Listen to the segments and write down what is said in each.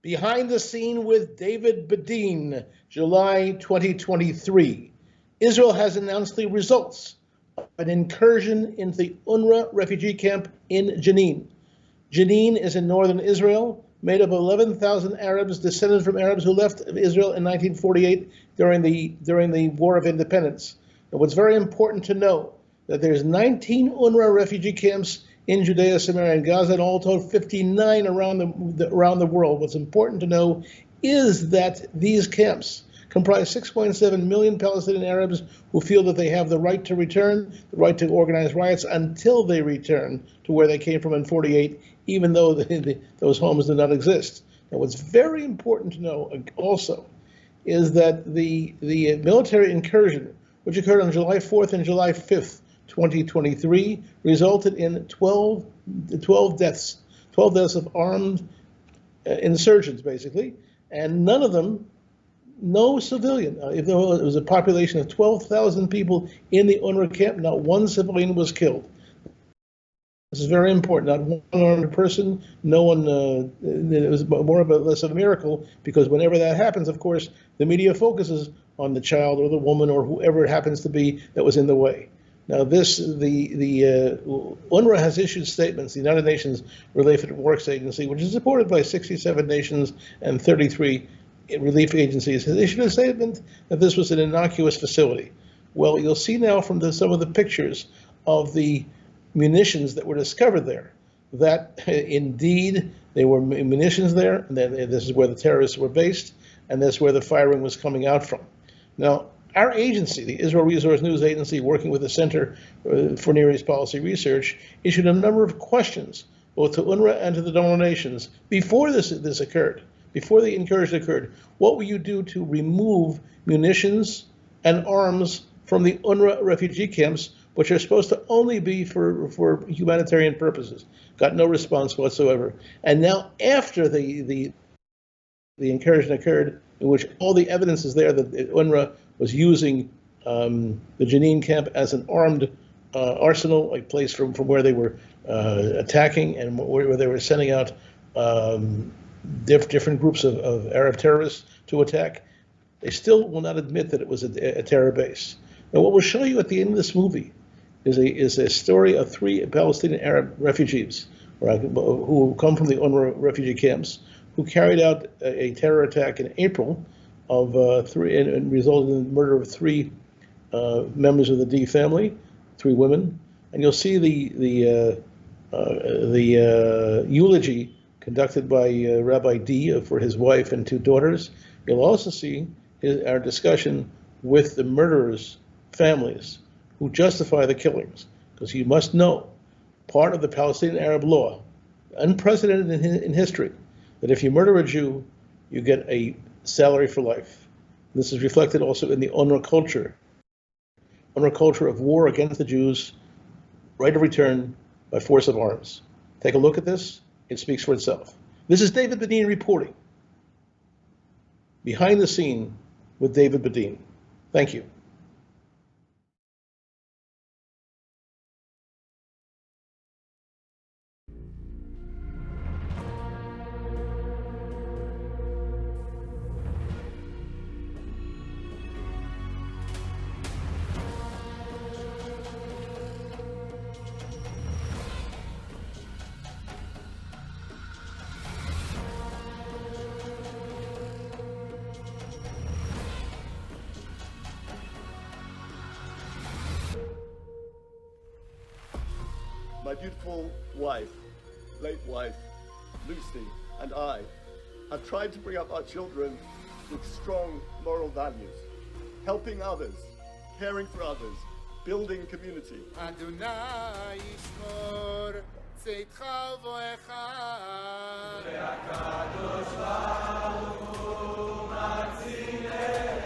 Behind the Scene with David Bedein, July 2023. Israel has announced the results of an incursion into the UNRWA refugee camp in Jenin. Jenin is in northern Israel, made up of 11,000 Arabs descended from Arabs who left Israel in 1948 during the War of Independence. And what's very important to know that there's 19 UNRWA refugee camps in Judea, Samaria, and Gaza, and all told 59 around the world. What's important to know is that these camps comprise 6.7 million Palestinian Arabs who feel that they have the right to return, the right to organize riots until they return to where they came from in 48, even though those homes do not exist. Now, what's very important to know also is that the military incursion, which occurred on July 4th and July 5th, 2023, resulted in 12 deaths of armed insurgents, basically, and none of them, no civilian. Even though it was a population of 12,000 people in the UNRWA camp, not one civilian was killed. This is very important. Not one armed person, no one, it was more of a less of a miracle, because whenever that happens, of course, the media focuses on the child or the woman or whoever it happens to be that was in the way. Now, UNRWA has issued statements, the United Nations Relief Works Agency, which is supported by 67 nations and 33 relief agencies, has issued a statement that this was an innocuous facility. Well, you'll see now from some of the pictures of the munitions that were discovered there, that indeed there were munitions there, and this is where the terrorists were based, and that's where the firing was coming out from. Now, our agency, the Israel Resource News Agency, working with the Center for Near East Policy Research, issued a number of questions, both to UNRWA and to the donor nations, before this occurred, before the incursion occurred. What will you do to remove munitions and arms from the UNRWA refugee camps, which are supposed to only be for humanitarian purposes? Got no response whatsoever. And now, after the incursion occurred, in which all the evidence is there that UNRWA was using the Jenin camp as an armed arsenal, a place from where they were attacking and where they were sending out different groups of Arab terrorists to attack. They still will not admit that it was a terror base. Now, what we'll show you at the end of this movie is a story of 3 Palestinian Arab refugees who come from the UNRWA refugee camps, who carried out a terror attack in April of 3 and resulted in the murder of 3 members of the D family, 3 women. And you'll see the eulogy conducted by Rabbi D for his wife and 2 daughters. You'll also see our discussion with the murderers' families who justify the killings, because you must know, part of the Palestinian Arab law, unprecedented in history, that if you murder a Jew, you get a salary for life. This is reflected also in the UNRWA culture of war against the Jews, right of return by force of arms. Take a look at this. It speaks for itself. This is David Bedein reporting. Behind the Scene with David Bedein. Thank you. My beautiful wife, late wife, Lucy, and I have tried to bring up our children with strong moral values, helping others, caring for others, building community. Adonai yishmor tzeitka uvoecha ve'akadosh baruch hu matzilenu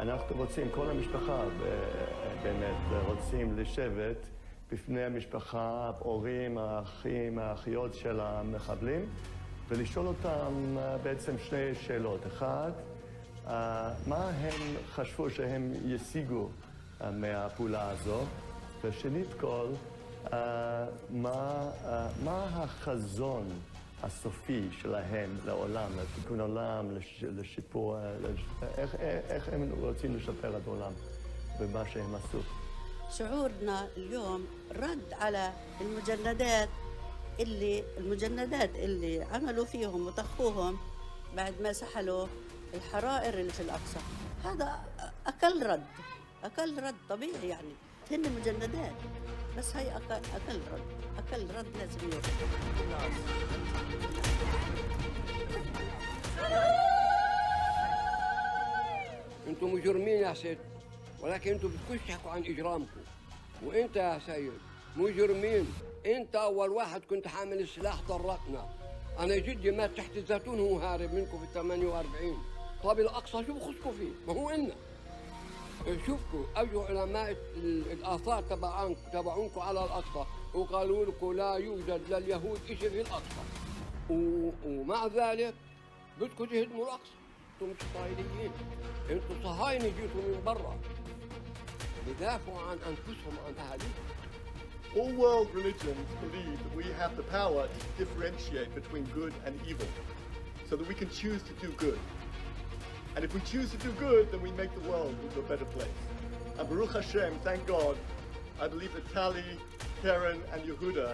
אנחנו רוצים, כל המשפחה באמת רוצים לשבת בפני המשפחה, ההורים, האחים, האחיות של המחבלים, ולשאול אותם בעצם שני שאלות. אחד, מה הם חשבו שהם ישיגו מהפעולה הזו? ושנית כל, מה החזון הסופי שלהם לעולם, לתיקון עולם, לשיפור, איך הם רוצים לשפר את העולם במה שהם עשו. شعورنا اليوم رد على المجندات اللي عملوا فيهم وطخوهم بعد ما سحلوا الحرائر اللي في الأقصى. هذا أقل رد طبيعي يعني. هن مجندات بس هي أقل رد لازم يوجد. انتم مجرمين يا سيد، ولكن انتم بدكوش تحكوا عن اجرامكم. وانت يا سيد مجرمين، انت اول واحد كنت حامل السلاح طرقنا. انا جدي مات تحت الزيتون وهو هارب منكم في 48. طب الاقصى شو بخصكم فيه؟ ما هو إلنا. شوفكم اجوا علماء الاثار تبعونكم على الاقصى وقالوا لكم لا يوجد لليهود شيء في الاقصى، ومع ذلك بدكم تهدموا الاقصى. انتم مش اسرائيليين، انتم صهاينه جيتوا من برا بدافعوا عن انفسهم وعن اهاليهم. All world religions believe that we have the power to differentiate between good and evil, so that we can choose to do good. And if we choose to do good, then we make the world into a better place. And Baruch Hashem, thank God, I believe that Tali, Karen, and Yehuda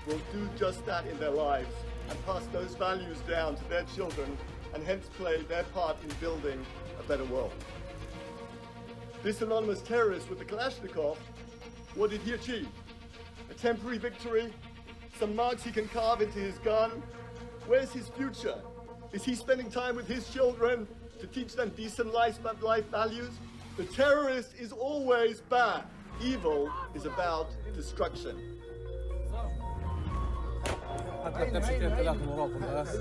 will do just that in their lives and pass those values down to their children and hence play their part in building a better world. This anonymous terrorist with the Kalashnikov, what did he achieve? A temporary victory? Some marks he can carve into his gun? Where's his future? Is he spending time with his children to teach them decent life values? The terrorist is always bad. Evil is about destruction. حتى تمشي فيها 3 مراقب بس